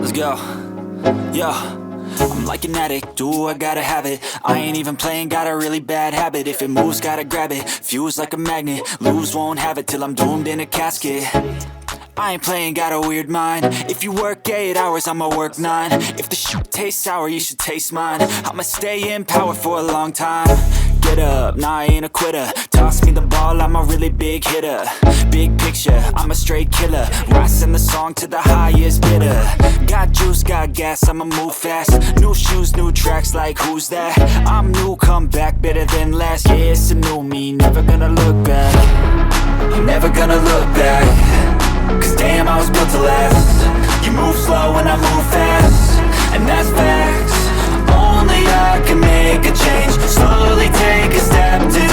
Let's go. Yo, I'm like an addict, do I gotta have it. I ain't even playing, got a really bad habit. If it moves, gotta grab it, fuse like a magnet. Lose, won't have it till I'm doomed in a casket. I ain't playing, got a weird mind. If you work 8 hours, I'ma work 9. If the shit tastes sour, you should taste mine. I'ma stay in power for a long time. Get up, nah, I ain't a quitter. Toss me the ball, I'm a really big hitter. Big picture, I'm a straight killer. Rising the song to the highest bidder. Got juice, got gas, I'ma move fast. New shoes, new tracks, like who's that? I'm new, come back, better than last. Yeah, it's a new me, never gonna look back. Never gonna look back. Cause damn, I was built to last. You move slow and I move fast, and that's facts. Only I can make a change. Slowly take a step to